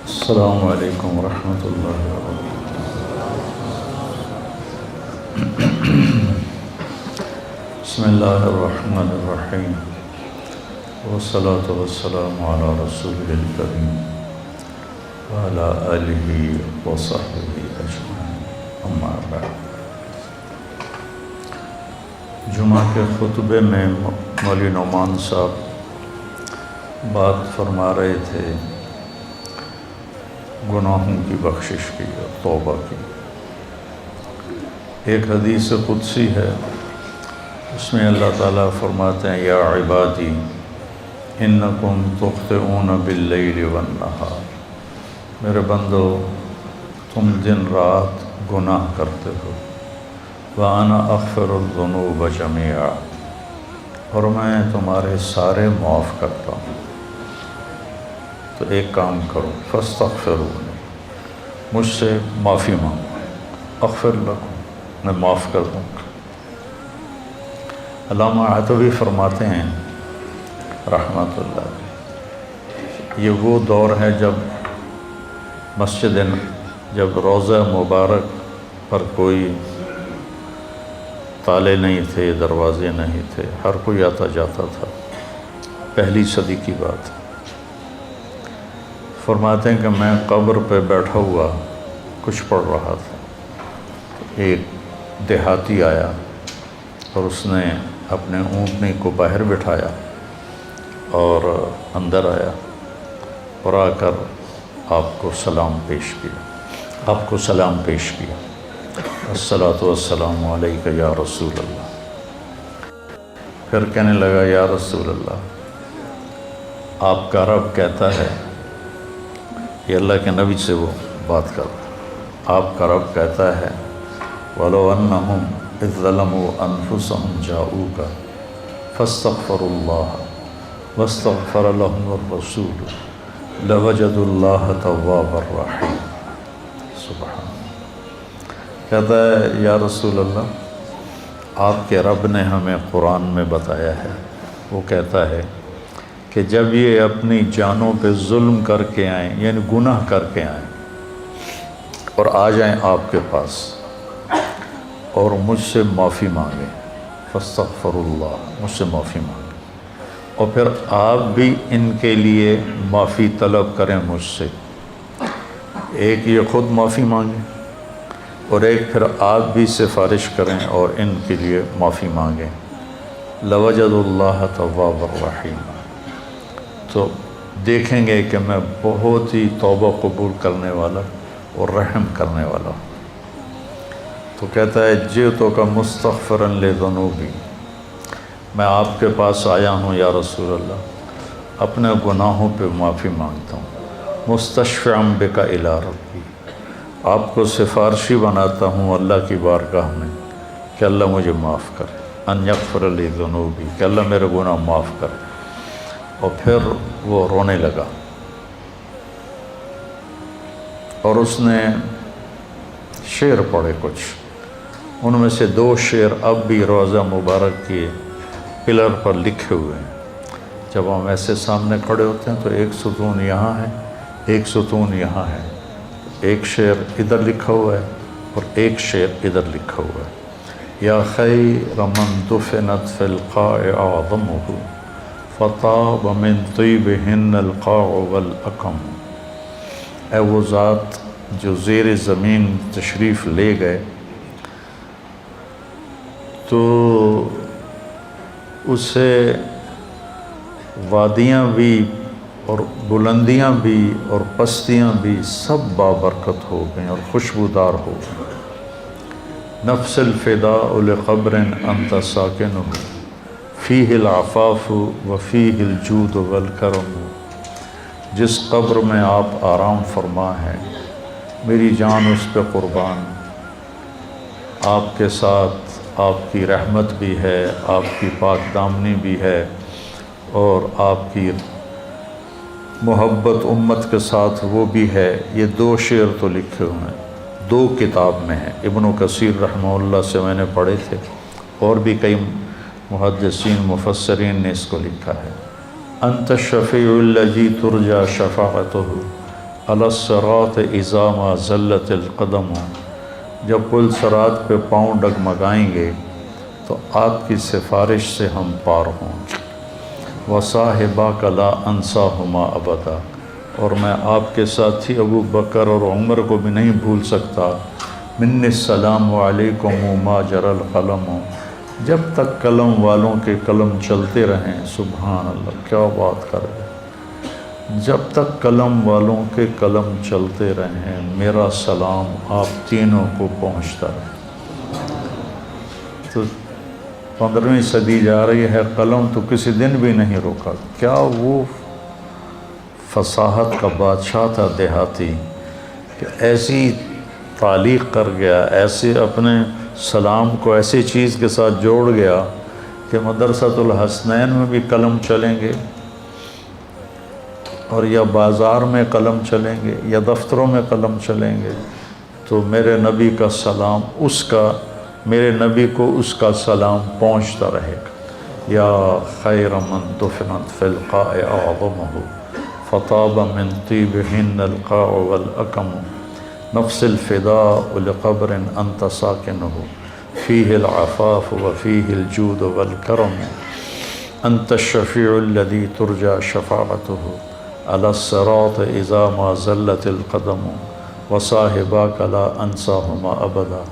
السلام علیکم ورحمۃ اللہ وبرکاتہ۔ بسم اللہ الرحمن الرحیم، والصلاة والسلام علی رسول الکریم وعلی آلہ وصحبہ اجمعین، اما بعد۔ جمعہ کے خطبے میں مولوی نعمان صاحب بات فرما رہے تھے گناہوں کی بخشش کی اور توبہ کی۔ ایک حدیث قدسی ہے، اس میں اللہ تعالیٰ فرماتے ہیں یا عبادی انکم تخطئون باللیل والنہار، میرے بندو تم دن رات گناہ کرتے ہو، وَأَنَا أَغْفِرُ الذُّنُوبَ جَمِيعًا، اور میں تمہارے سارے معاف کرتا ہوں۔ تو ایک کام کرو، فاستغفرونی، مجھ سے معافی مانگو، اغفر لکم، میں معاف کر دوں گا۔ علامہ عتوی فرماتے ہیں رحمۃ اللہ علیہ، یہ وہ دور ہے جب جب روضہ مبارک پر کوئی تالے نہیں تھے، دروازے نہیں تھے، ہر کوئی آتا جاتا تھا، پہلی صدی کی بات۔ فرماتے ہیں کہ میں قبر پہ بیٹھا ہوا کچھ پڑھ رہا تھا، ایک دیہاتی آیا اور اس نے اپنے اونٹنی کو باہر بٹھایا اور اندر آیا اور آ کر آپ کو سلام پیش کیا، الصلاۃ والسلام علیک یا رسول اللہ۔ پھر کہنے لگا یا رسول اللہ، آپ کا رب کہتا ہے، یہ اللہ کے نبی سے وہ بات کر رہا ہے، آپ کا رب کہتا ہے وَلَوْ أَنَّهُمْ إِذْ ظَلَمُوا أَنفُسَهُمْ جَاءُوكَ فَاسْتَغْفَرُوا اللَّهَ وَاسْتَغْفَرَ لَهُمُ الرَّسُولُ لَوَجَدُوا اللَّهَ تَوَّابًا رَحِيمًا۔ سبحان، کہتا ہے یا رسول اللہ، آپ کے رب نے ہمیں قرآن میں بتایا ہے، وہ کہتا ہے کہ جب یہ اپنی جانوں پہ ظلم کر کے آئیں، یعنی گناہ کر کے آئیں اور آ جائیں آپ کے پاس اور مجھ سے معافی مانگیں، فاستغفر اللہ، مجھ سے معافی مانگیں، اور پھر آپ بھی ان کے لیے معافی طلب کریں مجھ سے، ایک یہ خود معافی مانگیں اور ایک پھر آپ بھی سفارش کریں اور ان کے لیے معافی مانگیں، لَوَجَدُوا اللَّهَ تَوَّابًا رَحِيمًا، تو دیکھیں گے کہ میں بہت ہی توبہ قبول کرنے والا اور رحم کرنے والا ہوں۔ تو کہتا ہے جئتک مستغفرا لذنوبی، میں آپ کے پاس آیا ہوں یا رسول اللہ، اپنے گناہوں پہ معافی مانگتا ہوں، مستشفعا بک الی ربی، آپ کو سفارشی بناتا ہوں اللہ کی بارگاہ میں کہ اللہ مجھے معاف کرے، ان یغفر لی ذنوبی، کہ اللہ میرے گناہ معاف کرے۔ اور پھر وہ رونے لگا اور اس نے شعر پڑھے کچھ، ان میں سے 2 شعر اب بھی روضہ مبارک کے پلر پر لکھے ہوئے ہیں۔ جب ہم ایسے سامنے کھڑے ہوتے ہیں تو ایک ستون یہاں ہے، ایک ستون یہاں ہے، ایک شعر ادھر لکھا ہوا ہے اور ایک شعر ادھر لکھا ہوا ہے، یا خیر من دفنت فی القاع اعظمہ فطاب من طیبہن القاع والاکم، اے وہ ذات جو زیر زمین تشریف لے گئے تو اسے وادیاں بھی اور بلندیاں بھی اور پستیاں بھی سب بابرکت ہو گئیں اور خوشبودار ہو گئیں۔ نفس الفداء لقبر انت ساکنہ فیہ العفاف وفیہ الجود والکرم، جس قبر میں آپ آرام فرما ہیں میری جان اس پہ قربان، آپ کے ساتھ آپ کی رحمت بھی ہے، آپ کی پاک دامنی بھی ہے، اور آپ کی محبت امت کے ساتھ وہ بھی ہے۔ یہ 2 شعر تو لکھے ہوئے ہیں، 2 کتاب میں ہیں، ابن کثیر رحمہ اللہ سے میں نے پڑھے تھے، اور بھی کئی محدثین مفسرین نے اس کو لکھا ہے۔ انت الشفیع الذی ترجا شفاعتہ علی الصراط اذا ما زلت القدم، جب پل صراط پہ پاؤں ڈگمگائیں گے تو آپ کی سفارش سے ہم پار ہوں گے۔ وصاحباک لا انساہما ابدا، اور میں آپ کے ساتھی ابو بکر اور عمر کو بھی نہیں بھول سکتا۔ من السلام علیکم ما جر القلم، جب تک قلم والوں کے قلم چلتے رہیں۔ سبحان اللہ، کیا بات کر رہے، جب تک قلم والوں کے قلم چلتے رہیں میرا سلام آپ تینوں کو پہنچتا رہے۔ تو 15ویں صدی جا رہی ہے، قلم تو کسی دن بھی نہیں روکا۔ کیا وہ فصاحت کا بادشاہ تھا دیہاتی کہ ایسی تعلیق کر گیا، ایسے اپنے سلام کو ایسی چیز کے ساتھ جوڑ گیا کہ مدرسۃ الحسنین میں بھی قلم چلیں گے، اور یا بازار میں قلم چلیں گے یا دفتروں میں قلم چلیں گے، تو میرے نبی کا سلام میرے نبی کو اس کا سلام پہنچتا رہے گا۔ یا خیر من دفنت فی القاع اعظمہ فطاب من طیبہن القاع والاکم، نفس الفداء لقبر انت ساکنہ فیہ العفاف وفیہ الجود والکرم، انت الشفیع الذی ترجى شفاعتہ علی الصراط اذا ما زلت القدم، وصاحباک لا انساہما ابدا،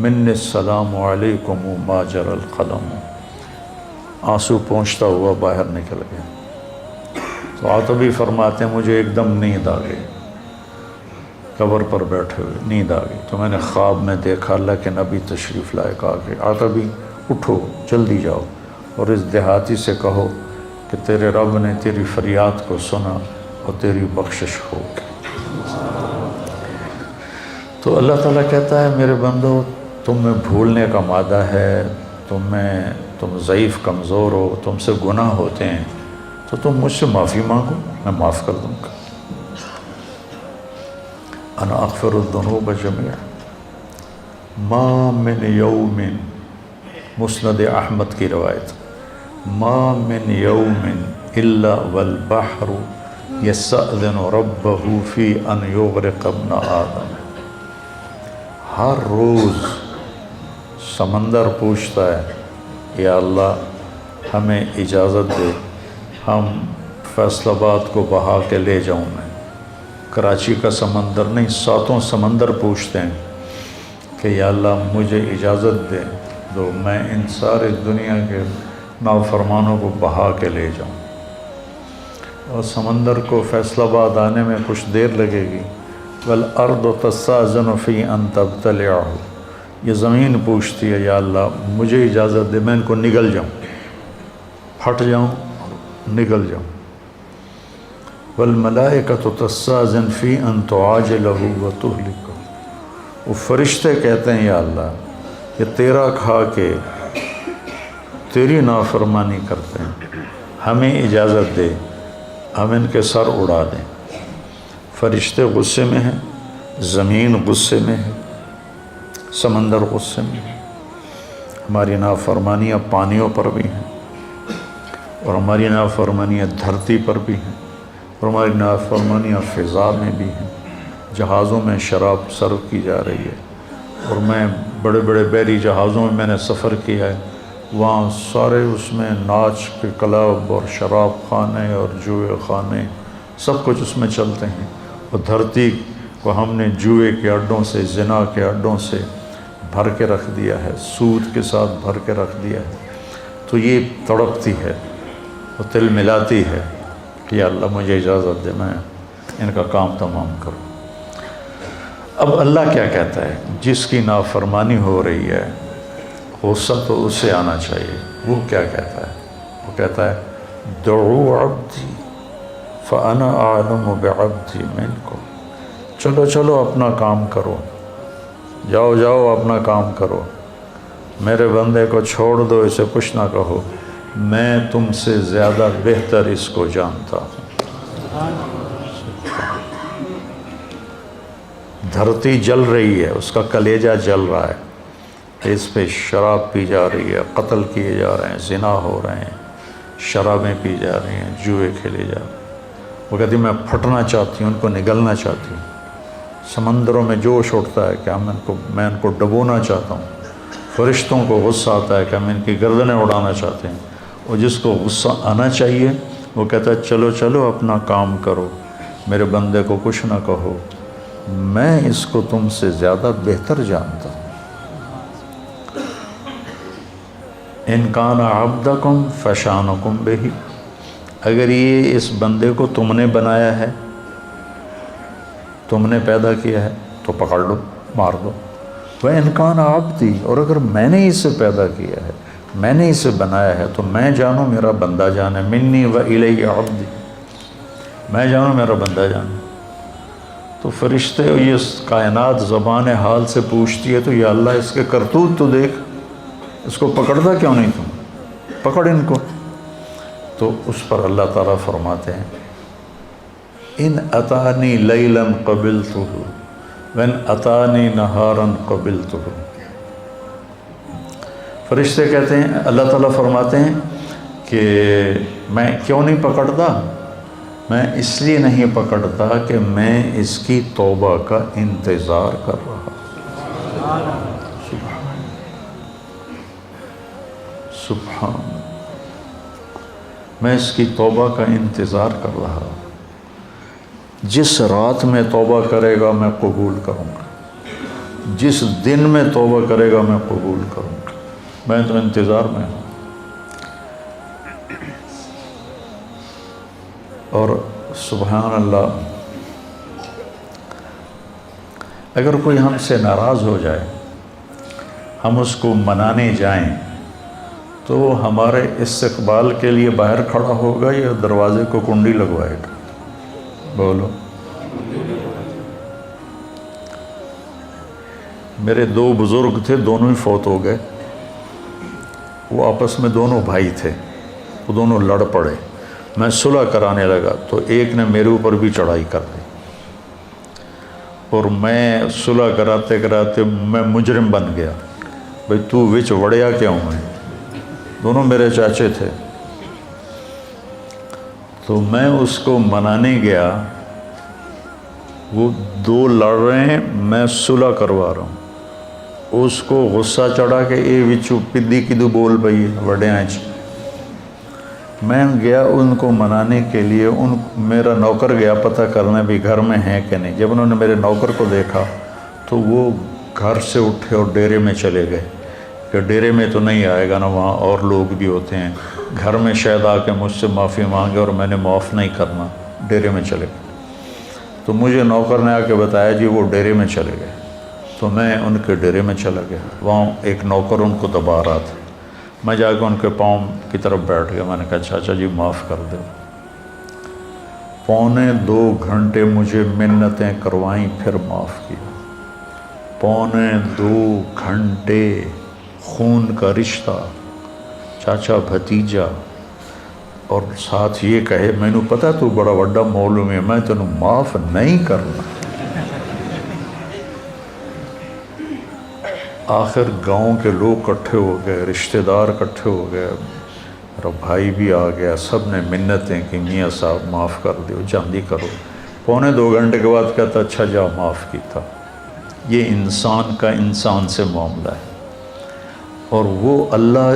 من السلام علیکم ما جر القلم۔ آنسو پہنچتا ہوا باہر نکل گیا۔ تو عاتبی فرماتے ہیں مجھے ایک دم نیند آ گئی، قبر پر بیٹھے ہوئے نیند آ گئی، تو میں نے خواب میں دیکھا اللہ کے نبی تشریف لائے، کہا کہ عاتبی اٹھو جلدی جاؤ اور اس دیہاتی سے کہو کہ تیرے رب نے تیری فریاد کو سنا اور تیری بخشش ہو گئی۔ تو اللہ تعالیٰ کہتا ہے میرے بندو، تم میں بھولنے کا مادہ ہے، تم ضعیف کمزور ہو، تم سے گناہ ہوتے ہیں، تو تم مجھ سے معافی مانگو، میں معاف کر دوں گا۔ انا اغفر الذنوب جميعا ما من یوم، مسند احمد کی روایت، ما من یوم الا والبحر یستأذن ربہ فی ان یغرق ابن آدم، ہر روز سمندر پوچھتا ہے یا اللہ ہمیں اجازت دے، ہم فیصل آباد کو بہا کے لے جاؤں میں۔ کراچی کا سمندر نہیں، 7 سمندر پوچھتے ہیں کہ یا اللہ مجھے اجازت دے دو، میں ان سارے دنیا کے نافرمانوں کو بہا کے لے جاؤں۔ اور سمندر کو فیصل آباد آنے میں کچھ دیر لگے گی۔ والارض تستأذن فی ان تبتلعہ، یہ زمین پوچھتی ہے یا اللہ مجھے اجازت دے میں ان کو نگل جاؤں، پھٹ جاؤں، نگل جاؤں۔ والملائکۃ تستأذن فی ان تعاجلہ وتہلکہ، وہ فرشتے کہتے ہیں یا اللہ کہ تیرا کھا کے تیری نافرمانی کرتے ہیں، ہمیں اجازت دے ہم ان کے سر اڑا دیں۔ فرشتے غصے میں ہیں، زمین غصے میں ہے، سمندر غصے میں ہے، ہماری نافرمانیاں پانیوں پر بھی ہیں، اور ہماری نافرمانیاں دھرتی پر بھی ہیں، اور ہماری نافرمانیاں فضا میں بھی ہیں۔ جہازوں میں شراب سرو کی جا رہی ہے، اور میں بڑے بڑے بحری جہازوں میں نے سفر کیا ہے، وہاں سارے اس میں ناچ کے کلب اور شراب خانے اور جوئے خانے سب کچھ اس میں چلتے ہیں، اور دھرتی کو ہم نے جوئے کے اڈوں سے، زنا کے اڈوں سے بھر کے رکھ دیا ہے، سود کے ساتھ بھر کے رکھ دیا ہے۔ تو یہ تڑپتی ہے اور تل ملاتی ہے کہ یا اللہ مجھے اجازت دے میں ان کا کام تمام کروں۔ اب اللہ کیا کہتا ہے؟ جس کی نافرمانی ہو رہی ہے غصہ تو اس سے آنا چاہیے۔ وہ کیا کہتا ہے؟ وہ کہتا ہے دعو عبدی فانا اعلم بعبدی منکم، چلو چلو اپنا کام کرو، جاؤ جاؤ اپنا کام کرو، میرے بندے کو چھوڑ دو، اسے کچھ نہ کہو، میں تم سے زیادہ بہتر اس کو جانتا ہوں۔ دھرتی جل رہی ہے، اس کا کلیجہ جل رہا ہے، اس پہ شراب پی جا رہی ہے، قتل کیے جا رہے ہیں، زنا ہو رہے ہیں، شرابیں پی جا رہی ہیں، جوئے کھیلے جا رہے ہیں، وہ کہتی میں پھٹنا چاہتی ہوں، ان کو نگلنا چاہتی ہوں، سمندروں میں جوش اٹھتا ہے کہ میں ان کو ڈبونا چاہتا ہوں، فرشتوں کو غصہ آتا ہے کہ ہم ان کی گردنیں اڑانا چاہتے ہیں، اور جس کو غصہ آنا چاہیے وہ کہتا ہے چلو چلو اپنا کام کرو، میرے بندے کو کچھ نہ کہو، میں اس کو تم سے زیادہ بہتر جانتا ہوں۔ ان کان عبدکم فشانکم بہ، اگر یہ اس بندے کو تم نے بنایا ہے، تم نے پیدا کیا ہے تو پکڑ لو، مار دو۔ وَإِنْ كَانَ عَبْدِي، اور اگر میں نے اسے پیدا کیا ہے، میں نے اسے بنایا ہے تو میں جانوں میرا بندہ جانے، منی وَإِلَيَّ عَبْدِي، میں جانوں میرا بندہ جانے۔ تو فرشتے یہ کائنات زبان حال سے پوچھتی ہے تو یا اللہ اس کے کرتوت تو دیکھ، اس کو پکڑتا کیوں نہیں تم، پکڑ ان کو۔ تو اس پر اللہ تعالیٰ فرماتے ہیں ان اتانی لیلا قبلتہ وان اتانی نہارا قبلتہ۔ فرشتے کہتے ہیں، اللہ تعالیٰ فرماتے ہیں کہ میں کیوں نہیں پکڑتا، میں اس لیے نہیں پکڑتا کہ میں اس کی توبہ کا انتظار کر رہا۔ سبحان، میں اس کی توبہ کا انتظار کر رہا، جس رات میں توبہ کرے گا میں قبول کروں گا، جس دن میں توبہ کرے گا میں قبول کروں گا، میں تو انتظار میں ہوں۔ اور سبحان اللہ، اگر کوئی ہم سے ناراض ہو جائے، ہم اس کو منانے جائیں تو ہمارے استقبال کے لیے باہر کھڑا ہوگا یا دروازے کو کنڈی لگوائے گا؟ بولو۔ میرے دو بزرگ تھے، دونوں ہی فوت ہو گئے، وہ آپس میں دونوں بھائی تھے، وہ دونوں لڑ پڑے، میں صلح کرانے لگا تو ایک نے میرے اوپر بھی چڑھائی کر دی، اور میں صلح کراتے کراتے میں مجرم بن گیا، بھئی تو وچ وڑیا کیوں ہے؟ دونوں میرے چاچے تھے، تو میں اس کو منانے گیا، وہ دو لڑ رہے ہیں، میں صلح کروا رہا ہوں، اس کو غصہ چڑھا کہ اے وچو پدی کدو بول پئی وڈیاں چ۔ میں گیا ان کو منانے کے لیے، میرا نوکر گیا پتہ کرنے بھی گھر میں ہیں کہ نہیں۔ جب انہوں نے میرے نوکر کو دیکھا تو وہ گھر سے اٹھے اور ڈیرے میں چلے گئے کہ ڈیرے میں تو نہیں آئے گا نا، وہاں اور لوگ بھی ہوتے ہیں، گھر میں شاید آ کے مجھ سے معافی مانگے اور میں نے معاف نہیں کرنا، ڈیرے میں چلے گئے۔ تو مجھے نوکر نے آ کے بتایا جی وہ ڈیرے میں چلے گئے، تو میں ان کے ڈیرے میں چلا گیا، وہاں ایک نوکر ان کو دبا رہا تھا، میں جا کے ان کے پاؤں کی طرف بیٹھ گیا، میں نے کہا چاچا جی معاف کر دو۔ 2.25 گھنٹے مجھے منتیں کروائیں، پھر معاف کیا۔ 2.25 گھنٹے خون کا رشتہ، چاچا بھتیجا، اور ساتھ یہ کہے مینوں پتہ تو بڑا وڈا مولوی ہے، میں تینوں معاف نہیں کرنا۔ آخر گاؤں کے لوگ کٹھے ہو گئے، رشتہ دار کٹھے ہو گئے، میرا بھائی بھی آ گیا، سب نے منتیں کی میاں صاحب معاف کر دیو، جلدی کرو۔ 2.25 گھنٹے کے بعد کہتا اچھا جا معاف کیتا۔ یہ انسان کا انسان سے معاملہ ہے، اور وہ اللہ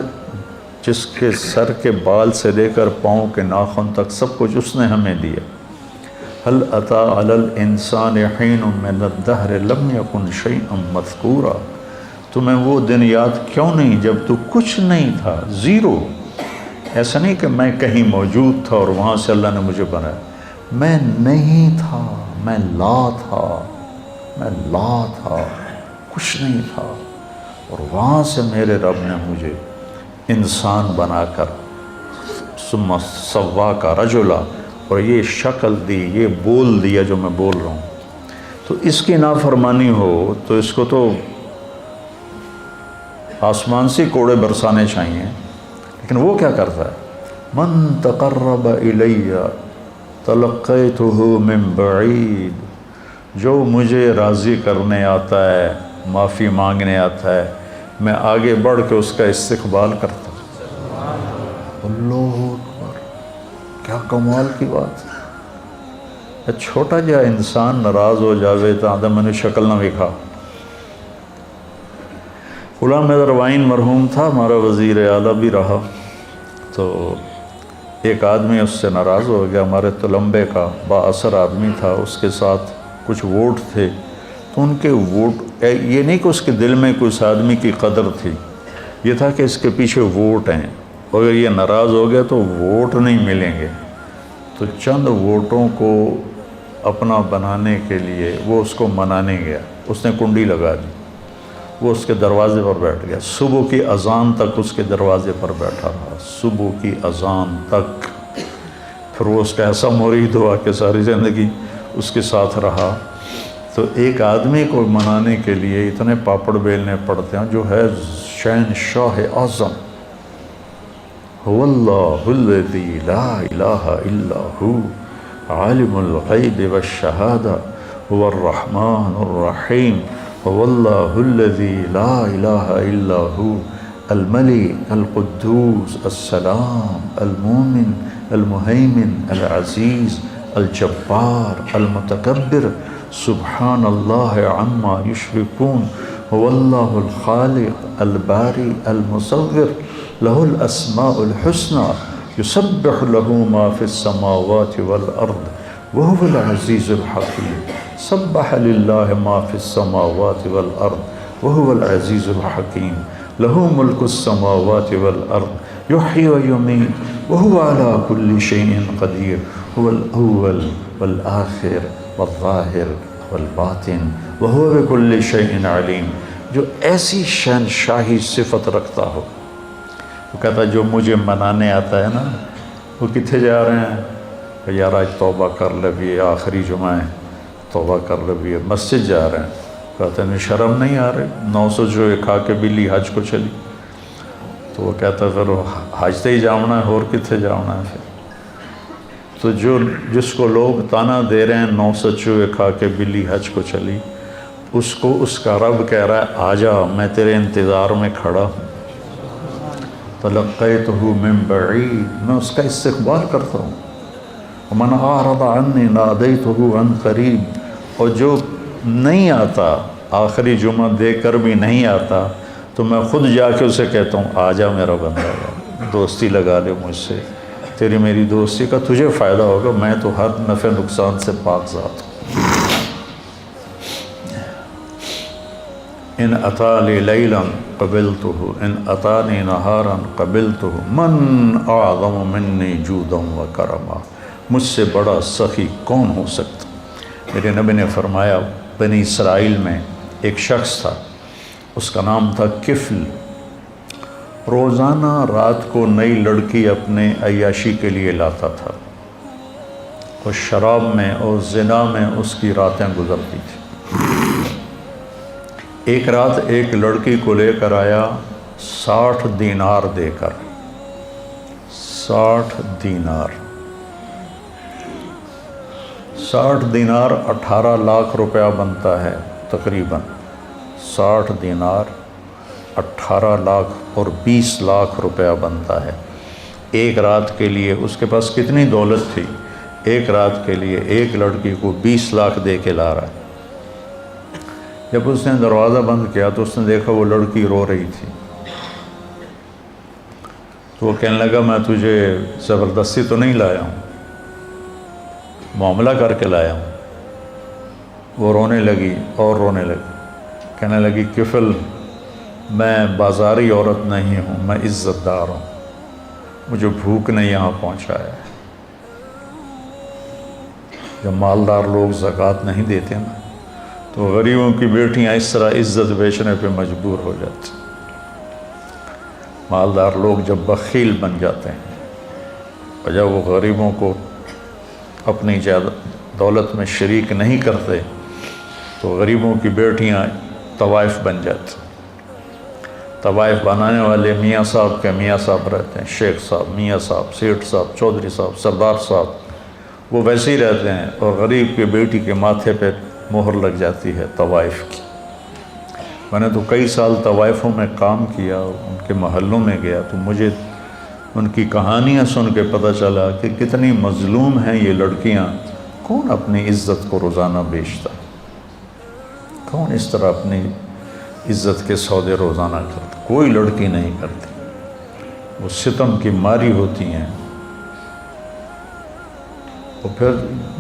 جس کے سر کے بال سے لے کر پاؤں کے ناخن تک سب کچھ اس نے ہمیں دیا۔ هل اتی علی الانسان حین من الدہر لم یکن شیئا مذکورا، تمہیں وہ دن یاد کیوں نہیں جب تو کچھ نہیں تھا، زیرو۔ ایسا نہیں کہ میں کہیں موجود تھا اور وہاں سے اللہ نے مجھے بنایا، میں نہیں تھا، میں لا تھا، میں لا تھا، کچھ نہیں تھا، اور وہاں سے میرے رب نے مجھے انسان بنا کر ثم سواک رجلا، اور یہ شکل دی، یہ بول دیا جو میں بول رہا ہوں۔ تو اس کی نافرمانی ہو تو اس کو تو آسمان سے کوڑے برسانے چاہیے، لیکن وہ کیا کرتا ہے؟ من تقرب الی تلقیتہ من بعید، جو مجھے راضی کرنے آتا ہے، معافی مانگنے آتا ہے، میں آگے بڑھ کے اس کا استقبال کرتا ہوں۔ اللہ اکبر، کیا کمال کی بات ہے۔ چھوٹا جا انسان ناراض ہو جاوے تو آدھا میں نے شکل نہ وکھا۔ غلام حیدر وائن مرحوم تھا، ہمارا وزیر اعلیٰ بھی رہا، تو ایک آدمی اس سے ناراض ہو گیا، ہمارے تلمبے کا با اثر آدمی تھا، اس کے ساتھ کچھ ووٹ تھے، تو ان کے ووٹ، یہ نہیں کہ اس کے دل میں کوئی اس آدمی کی قدر تھی، یہ تھا کہ اس کے پیچھے ووٹ ہیں، اگر یہ ناراض ہو گیا تو ووٹ نہیں ملیں گے۔ تو چند ووٹوں کو اپنا بنانے کے لیے وہ اس کو منانے گیا، اس نے کنڈی لگا دی، وہ اس کے دروازے پر بیٹھ گیا، صبح کی اذان تک اس کے دروازے پر بیٹھا رہا، صبح کی اذان تک۔ پھر وہ اس کا ایسا مرید ہوا کہ ساری زندگی اس کے ساتھ رہا۔ تو ایک آدمی کو منانے کے لیے اتنے پاپڑ بیلنے پڑتے ہیں، جو ہے شہنشاہ اعظم، هو اللہ الذی لا الہ الا ہو عالم الغیب والشہادہ هو الرحمن الرحیم هو اللہ الذی لا الہ الا ہو الملک القدوس السلام المومن المہیمن العزیز الجبار المتکبر سبحان اللہ عما یشرکون هو اللہ الخالق الباری المصور له الاسماء الحسنى يسبح له ما في السماوات والارض وهو العزيز الحكيم سبح لله ما في السماوات والارض وهو العزيز الحكيم له ملك السماوات والارض يحيي ويميت وهو على كل شيء قدير هو الاول والآخر والظاہر والباطن وهو بكل شيء علیم۔ جو ایسی شہنشاہی صفت رکھتا ہو، وہ کہتا جو مجھے منانے آتا ہے نا، وہ کتنے جا رہے ہیں کہ یار آج توبہ کر لے بھی، آخری جمعہ ہے، توبہ کر لے بھی، مسجد جا رہے ہیں۔ کہتے ہیں شرم نہیں آ رہے، 900 جو کھا کے بلی حج کو چلی، تو وہ کہتا پھر حج تے ہی جاؤنا ہے، اور کتنے جاؤنا ہے پھر۔ تو جس کو لوگ تانا دے رہے ہیں 900 چوہے کھا کے بلی حج کو چلی، اس کو اس کا رب کہہ رہا ہے آجا، میں تیرے انتظار میں کھڑا ہوں۔ تلقیتہ من بعید، میں اس کا استقبال کرتا ہوں۔ ومن اعرض عنی نادیتہ عن قریب، اور جو نہیں آتا، آخری جمعہ دے کر بھی نہیں آتا، تو میں خود جا کے اسے کہتا ہوں آجا میرا بندہ، دوستی لگا لے مجھ سے، تیری میری دوستی کا تجھے فائدہ ہوگا، میں تو ہر نفع نقصان سے پاک ذات ہوں۔ ان اتالی لیلا قبلتہ ان اتانی نہارا قبلتہ من اعظم منی جودا و کرما، مجھ سے بڑا سخی کون ہو سکتا۔ میرے نبی نے فرمایا بنی اسرائیل میں ایک شخص تھا، اس کا نام تھا کفل، روزانہ رات کو نئی لڑکی اپنے عیاشی کے لیے لاتا تھا، اور شراب میں اور زنا میں اس کی راتیں گزرتی تھیں۔ ایک رات ایک لڑکی کو لے کر آیا 60 دینار دے کر، 60 دینار 60 دینار 18 لاکھ روپیہ بنتا ہے تقریباً، 60 دینار 18 لاکھ اور 20 لاکھ روپیہ بنتا ہے ایک رات کے لیے۔ اس کے پاس کتنی دولت تھی، ایک رات کے لیے ایک لڑکی کو 20 لاکھ دے کے لا رہا ہے۔ جب اس نے دروازہ بند کیا تو اس نے دیکھا وہ لڑکی رو رہی تھی، تو وہ کہنے لگا میں تجھے زبردستی تو نہیں لایا ہوں، معاملہ کر کے لایا ہوں۔ وہ رونے لگی اور رونے لگی، کہنے لگی کفل میں بازاری عورت نہیں ہوں، میں عزت دار ہوں، مجھے بھوک نے یہاں پہنچایا ہے۔ جب مالدار لوگ زکوٰۃ نہیں دیتے نا، تو غریبوں کی بیٹیاں اس طرح عزت بیچنے پہ مجبور ہو جاتی۔ مالدار لوگ جب بخیل بن جاتے ہیں اور جب وہ غریبوں کو اپنی دولت میں شریک نہیں کرتے، تو غریبوں کی بیٹیاں طوائف بن جاتی۔ طوائف بنانے والے میاں صاحب کے میاں صاحب رہتے ہیں، شیخ صاحب، میاں صاحب، سیٹھ صاحب، چودھری صاحب، سردار صاحب، وہ ویسے ہی رہتے ہیں، اور غریب کی بیٹی کے ماتھے پہ مہر لگ جاتی ہے طوائف کی۔ میں نے تو کئی سال طوائفوں میں کام کیا، ان کے محلوں میں گیا، تو مجھے ان کی کہانیاں سن کے پتہ چلا کہ کتنی مظلوم ہیں یہ لڑکیاں، کون اپنی عزت کو روزانہ بیچتا؟ کون اس طرح اپنی عزت کے سودے روزانہ کرتا؟ کوئی لڑکی نہیں کرتی، وہ ستم کی ماری ہوتی ہیں۔ اور پھر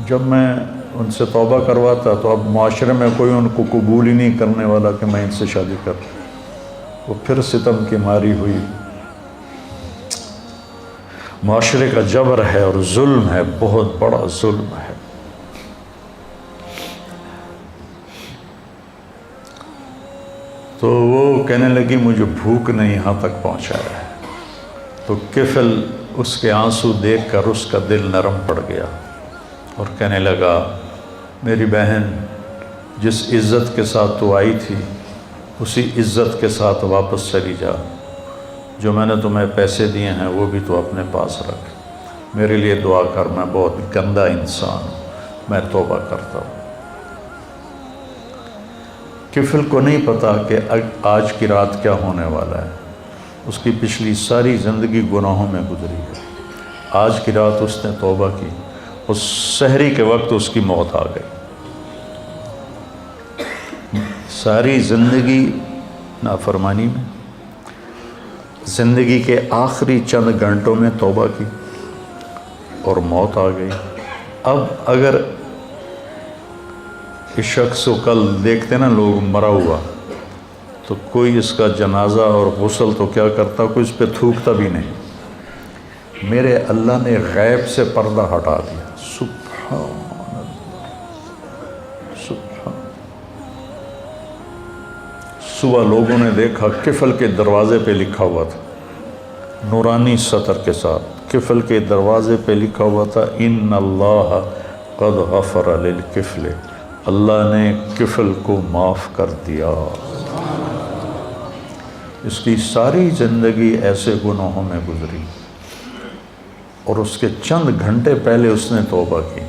جب میں ان سے توبہ کرواتا تو اب معاشرے میں کوئی ان کو قبول ہی نہیں کرنے والا کہ میں ان سے شادی کروں، وہ پھر ستم کی ماری ہوئی۔ معاشرے کا جبر ہے اور ظلم ہے، بہت بڑا ظلم ہے۔ تو وہ کہنے لگی مجھے بھوک نے یہاں تک پہنچایا ہے۔ تو کفل اس کے آنسو دیکھ کر اس کا دل نرم پڑ گیا اور کہنے لگا میری بہن، جس عزت کے ساتھ تو آئی تھی اسی عزت کے ساتھ واپس چلی جا، جو میں نے تمہیں پیسے دیے ہیں وہ بھی تو اپنے پاس رکھ، میرے لیے دعا کر، میں بہت گندا انسان ہوں، میں توبہ کرتا ہوں۔ کفل کو نہیں پتا کہ آج کی رات کیا ہونے والا ہے، اس کی پچھلی ساری زندگی گناہوں میں گزری ہے۔ آج کی رات اس نے توبہ کی، اس سحری کے وقت اس کی موت آ گئی۔ ساری زندگی نافرمانی میں، زندگی کے آخری چند گھنٹوں میں توبہ کی اور موت آ گئی۔ اب اگر اس شخص کو کل دیکھتے نا لوگ مرا ہوا، تو کوئی اس کا جنازہ اور غسل تو کیا کرتا، کوئی اس پہ تھوکتا بھی نہیں۔ میرے اللہ نے غیب سے پردہ ہٹا دیا، سبحان اللہ، سبحان۔ صبح لوگوں نے دیکھا کفل کے دروازے پہ لکھا ہوا تھا، نورانی سطر کے ساتھ کفل کے دروازے پہ لکھا ہوا تھا ان اللہ قد غفر للکفل، اللہ نے کفل کو معاف کر دیا۔ اس کی ساری زندگی ایسے گناہوں میں گزری اور اس کے چند گھنٹے پہلے اس نے توبہ کی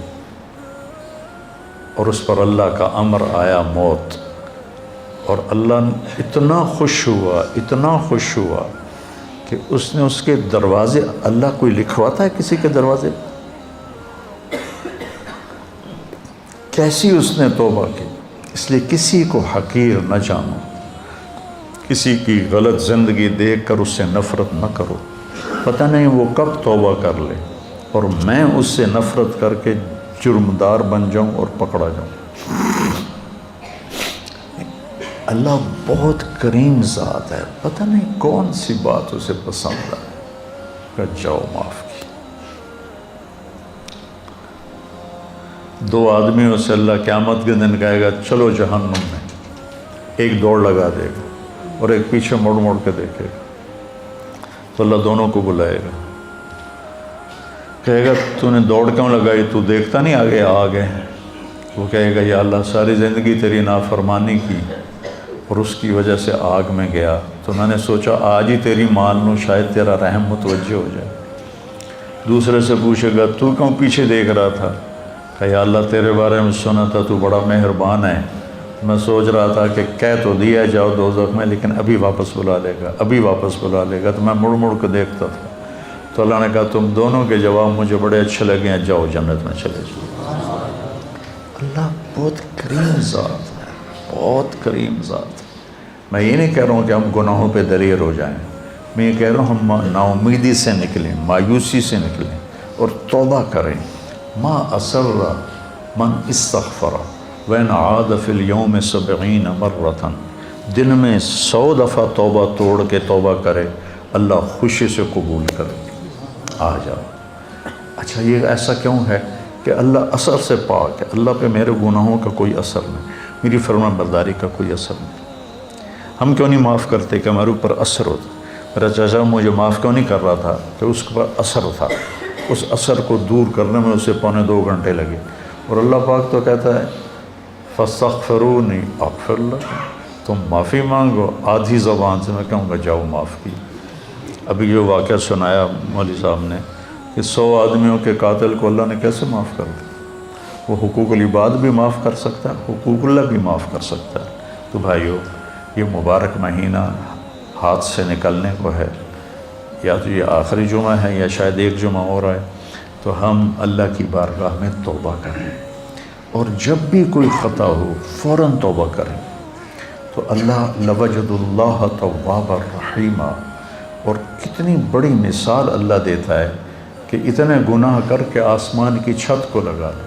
اور اس پر اللہ کا امر آیا موت، اور اللہ اتنا خوش ہوا، اتنا خوش ہوا کہ اس نے اس کے دروازے، اللہ کوئی لکھواتا ہے کسی کے دروازے؟ کیسی اس نے توبہ کی۔ اس لیے کسی کو حقیر نہ جانو، کسی کی غلط زندگی دیکھ کر اس سے نفرت نہ کرو، پتہ نہیں وہ کب توبہ کر لے اور میں اس سے نفرت کر کے جرمدار بن جاؤں اور پکڑا جاؤں۔ اللہ بہت کریم ذات ہے، پتہ نہیں کون سی بات اسے پسند ہے کہ جاؤ معاف کی۔ دو آدمیوں سے اللہ قیامت کے دن کہے گا چلو جہنم میں، ایک دوڑ لگا دے گا اور ایک پیچھے مڑ مڑ کے دیکھے گا، تو اللہ دونوں کو بلائے گا، کہے گا تو نے دوڑ کیوں لگائی، تو دیکھتا نہیں آگے آگے؟ وہ کہے گا یا اللہ ساری زندگی تیری نافرمانی کی اور اس کی وجہ سے آگ میں گیا، تو میں نے سوچا آج ہی تیری مان لوں، شاید تیرا رحم متوجہ ہو جائے۔ دوسرے سے پوچھے گا تو کیوں پیچھے دیکھ رہا تھا، کہ یا اللہ تیرے بارے میں سنا تھا تو بڑا مہربان ہے، میں سوچ رہا تھا کہ کہہ تو دیا جاؤ دوزخ میں لیکن ابھی واپس بلا لے گا، ابھی واپس بلا لے گا، تو میں مڑ مڑ کے دیکھتا تھا۔ تو اللہ نے کہا تم دونوں کے جواب مجھے بڑے اچھے لگے ہیں، جاؤ جنت میں چلے جاؤ۔ اللہ بہت کریم ذات ہے، بہت کریم ذات ہے۔ میں یہ نہیں کہہ رہا ہوں کہ ہم گناہوں پہ دلیر ہو جائیں، میں یہ کہہ رہا ہوں ہم نا امیدی سے نکلیں، مایوسی سے نکلیں اور توبہ کریں۔ ما اسر من استغفر وین عاد فی اليوم 70 مرۃ، دن میں 100 دفعہ توبہ توڑ کے توبہ کرے، اللہ خوشی سے قبول کرے۔ آ جاؤ۔ اچھا یہ ایسا کیوں ہے کہ اللہ اثر سے پاک ہے، اللہ پہ میرے گناہوں کا کوئی اثر نہیں، میری فرمان برداری کا کوئی اثر نہیں۔ ہم کیوں نہیں معاف کرتے کہ ہمارے اوپر اثر ہوتا؟ میرا چاچا مجھے معاف کیوں نہیں کر رہا تھا کہ اس کے پر اثر تھا، اس اثر کو دور کرنے میں اسے 2.25 گھنٹے لگے، اور اللہ پاک تو کہتا ہے فاستغفرونی اغفر لکم، تم معافی مانگو، آدھی زبان سے میں کہوں گا جاؤ معاف کی۔ ابھی جو واقعہ سنایا مولوی صاحب نے کہ 100 آدمیوں کے قاتل کو اللہ نے کیسے معاف کر دیا، وہ حقوق العباد بھی معاف کر سکتا ہے، حقوق اللہ بھی معاف کر سکتا ہے۔ تو بھائیو یہ مبارک مہینہ ہاتھ سے نکلنے کو ہے، یا تو یہ آخری جمعہ ہے یا شاید ایک جمعہ ہو رہا ہے، تو ہم اللہ کی بارگاہ میں توبہ کریں۔ اور جب بھی کوئی خطا ہو فوراً توبہ کریں تو اللہ لوجد اللہ توابا رحیما، اور کتنی بڑی مثال اللہ دیتا ہے کہ اتنے گناہ کر کے آسمان کی چھت کو لگا لے،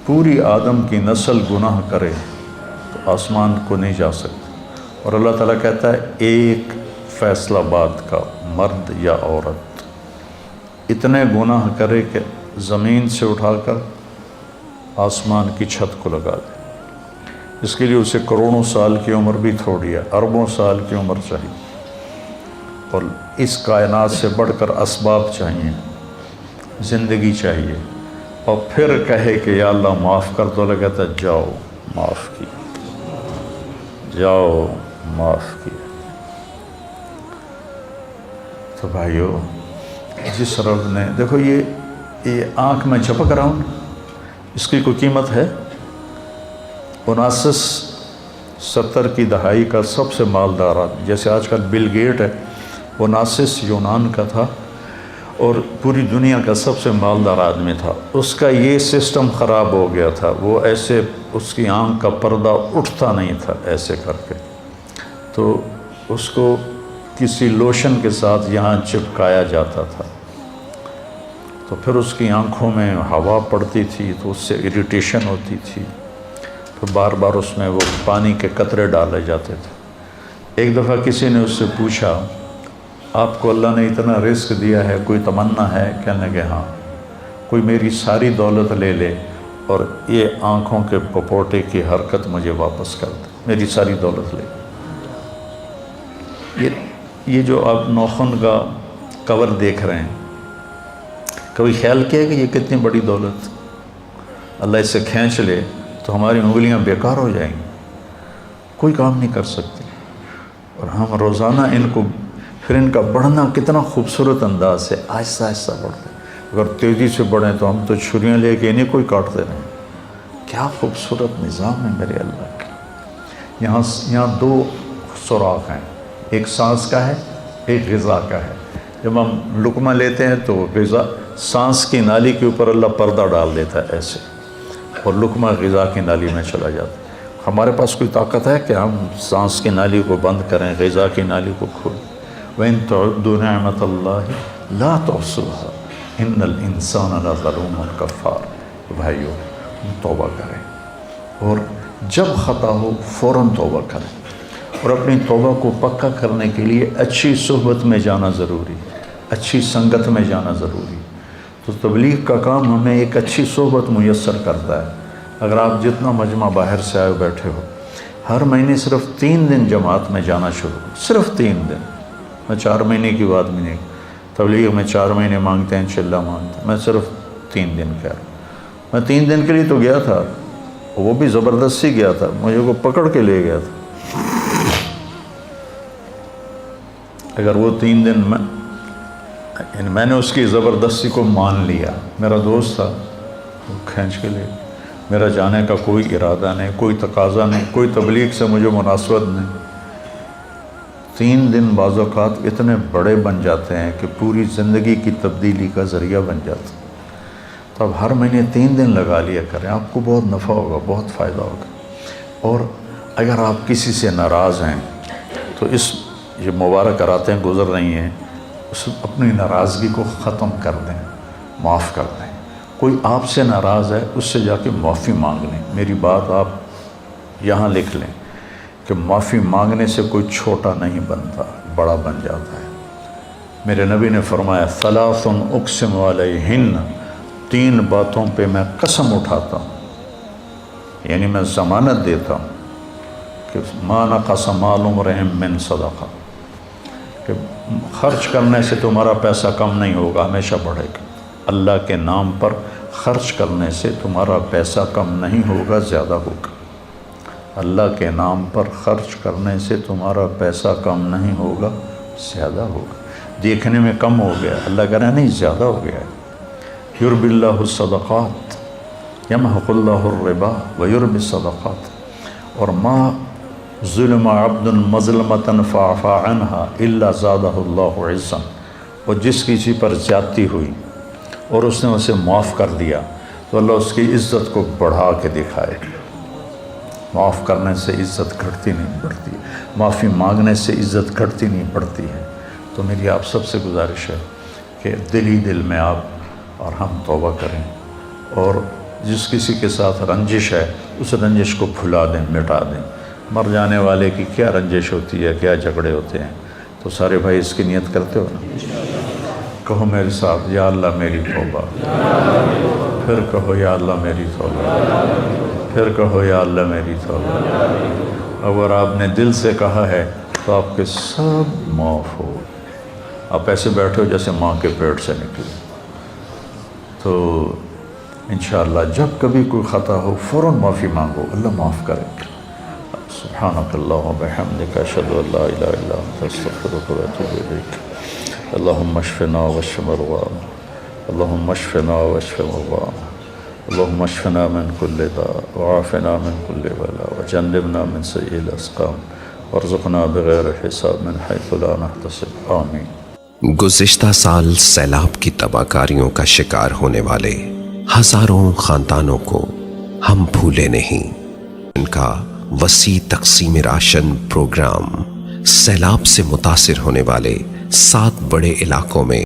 پوری آدم کی نسل گناہ کرے تو آسمان کو نہیں جا سکتے، اور اللہ تعالیٰ کہتا ہے ایک فیصلہ باد کا مرد یا عورت اتنے گناہ کرے کہ زمین سے اٹھا کر آسمان کی چھت کو لگا دے، اس کے لیے اسے کروڑوں سال کی عمر بھی تھوڑی ہے، اربوں سال کی عمر چاہیے، اور اس کائنات سے بڑھ کر اسباب چاہیے، زندگی چاہیے، اور پھر کہے کہ یا اللہ معاف کر دو، اللہ کہتا ہے جاؤ معاف کیا، جاؤ معاف کیا۔ تو بھائیو، جس رب نے دیکھو یہ آنکھ میں جھپک رہا ہوں، اس کی کوئی قیمت ہے؟ 1970 کی دہائی کا سب سے مالدار آدمی، جیسے آج کل بل گیٹ ہے، 19 یونان کا تھا اور پوری دنیا کا سب سے مالدار آدمی تھا، اس کا یہ سسٹم خراب ہو گیا تھا، وہ ایسے اس کی آنکھ کا پردہ اٹھتا نہیں تھا ایسے کر کے، تو اس کو کسی لوشن کے ساتھ یہاں چپکایا جاتا تھا، تو پھر اس کی آنکھوں میں ہوا پڑتی تھی تو اس سے اریٹیشن ہوتی تھی، تو بار بار اس میں وہ پانی کے قطرے ڈالے جاتے تھے۔ ایک دفعہ کسی نے اس سے پوچھا آپ کو اللہ نے اتنا رزق دیا ہے، کوئی تمنا ہے؟ کہنے لگے ہاں، کوئی میری ساری دولت لے لے اور یہ آنکھوں کے پپوٹے کی حرکت مجھے واپس کر دے، میری ساری دولت لے۔ یہ جو آپ ناخن کا کور دیکھ رہے ہیں، کبھی خیال کیا کہ یہ کتنی بڑی دولت، اللہ اسے کھینچ لے تو ہماری انگلیاں بیکار ہو جائیں گی، کوئی کام نہیں کر سکتے، اور ہم روزانہ ان کو، پھر ان کا بڑھنا کتنا خوبصورت انداز ہے، آہستہ آہستہ بڑھتے، اگر تیزی سے بڑھیں تو ہم تو چھریاں لے کے انہیں کوئی کاٹتے رہیں۔ کیا خوبصورت نظام ہے میرے اللہ کا۔ یہاں 2 سوراخ ہیں، ایک سانس کا ہے، ایک غذا کا ہے۔ جب ہم لقمہ لیتے ہیں تو غذا، سانس کی نالی کے اوپر اللہ پردہ ڈال دیتا ہے ایسے، اور لقمہ غذا کی نالی میں چلا جاتا ہے۔ ہمارے پاس کوئی طاقت ہے کہ ہم سانس کی نالی کو بند کریں، غذا کی نالی کو کھولیں؟ وَإِن تَعُدُّوا نِعْمَةَ اللَّهِ لَا تُحْصُوهَا إِنَّ الْإِنسَانَ لَظَلُومٌ كَفَّارٌ۔ بھائیو، توبہ کریں، اور جب خطا ہو فوراً توبہ کریں، اور اپنی توبہ کو پکا کرنے کے لیے اچھی صحبت میں جانا ضروری ہے، اچھی سنگت میں جانا ضروری ہے۔ تو تبلیغ کا کام ہمیں ایک اچھی صحبت میسر کرتا ہے۔ اگر آپ جتنا مجمع باہر سے آئے بیٹھے ہو، ہر مہینے صرف 3 دن جماعت میں جانا شروع، صرف 3 دن، میں 4 مہینے کی بات بھی نہیں، تبلیغ میں 4 مہینے مانگتے ہیں، چلہ مانگتے ہیں، میں صرف 3 دن کہہ رہا ہوں۔ میں 3 دن کے لیے تو گیا تھا، وہ بھی زبردستی گیا تھا، مجھے کو پکڑ کے لے گیا تھا۔ اگر وہ 3 دن میں نے اس کی زبردستی کو مان لیا، میرا دوست تھا، وہ کھینچ کے لے، میرا جانے کا کوئی ارادہ نہیں، کوئی تقاضا نہیں، کوئی تبلیغ سے مجھے مناسبت نہیں۔ 3 دن بعض اوقات اتنے بڑے بن جاتے ہیں کہ پوری زندگی کی تبدیلی کا ذریعہ بن جاتا ہے۔ تو اب ہر مہینے 3 دن لگا لیا کریں، آپ کو بہت نفع ہوگا، بہت فائدہ ہوگا۔ اور اگر آپ کسی سے ناراض ہیں تو یہ مبارک راتیں گزر رہی ہیں، اپنی ناراضگی کو ختم کر دیں، معاف کر دیں۔ کوئی آپ سے ناراض ہے، اس سے جا کے معافی مانگ لیں۔ میری بات آپ یہاں لکھ لیں کہ معافی مانگنے سے کوئی چھوٹا نہیں بنتا، بڑا بن جاتا ہے۔ میرے نبی نے فرمایا ثلاث اقسم علیہن، 3 باتوں پہ میں قسم اٹھاتا ہوں، یعنی میں ضمانت دیتا ہوں کہ ما نقص مال امرئ من صدقہ، کہ خرچ کرنے سے تمہارا پیسہ کم نہیں ہوگا، ہمیشہ بڑھے گا۔ اللہ کے نام پر خرچ کرنے سے تمہارا پیسہ کم نہیں ہوگا، زیادہ ہوگا۔ اللہ کے نام پر خرچ کرنے سے تمہارا پیسہ کم نہیں ہوگا، زیادہ ہوگا۔ دیکھنے میں کم ہو گیا، اللہ کہہ رہا ہے نہیں، زیادہ ہو گیا ہے۔ یربی اللہ الصدقات یمحق اللہ الربا ویربی الصدقات، اور ما ظلم عبد مظلمۃ فعفى عنها الا زادہ اللہ عزا، اور جس کسی پر زیادتی ہوئی اور اس نے اسے معاف کر دیا تو اللہ اس کی عزت کو بڑھا کے دکھائے. معاف کرنے سے عزت گھٹتی نہیں بڑھتی، معافی مانگنے سے عزت گھٹتی نہیں بڑھتی ہے. تو میری آپ سب سے گزارش ہے کہ دل ہی دل میں آپ اور ہم توبہ کریں، اور جس کسی کے ساتھ رنجش ہے اس رنجش کو بھلا دیں، مٹا دیں. مر جانے والے کی کیا رنجش ہوتی ہے، کیا جھگڑے ہوتے ہیں. تو سارے بھائی اس کی نیت کرتے ہو نا؟ کہو میرے ساتھ، یا اللہ میری توبہ. پھر کہو یا اللہ میری توبہ. پھر کہو یا اللہ میری توبہ. اگر آپ نے دل سے کہا ہے تو آپ کے سب معاف ہو. آپ ایسے بیٹھے ہو جیسے ماں کے پیٹ سے نکلے. تو انشاءاللہ جب کبھی کوئی خطا ہو فوراً معافی مانگو، اللہ معاف کرے. سبحانک اللہم و بحمدک، اشہد ان لا الہ الا انت، استغفرک و اتوب الیک. اللہم اشفنا واشف مرضانا، اللہم اشفنا واشف مرضانا، اللہم اشفنا من کل داء وعافنا من کل بلاء وجنبنا من سیئ الاسقام وارزقنا بغیر حساب من حیث لا نحتسب. آمین. گزشتہ سال سیلاب کی تباہ کاریوں کا شکار ہونے والے ہزاروں خاندانوں کو ہم بھولے نہیں. ان کا وسیع تقسیم راشن پروگرام سیلاب سے متاثر ہونے والے 7 بڑے علاقوں میں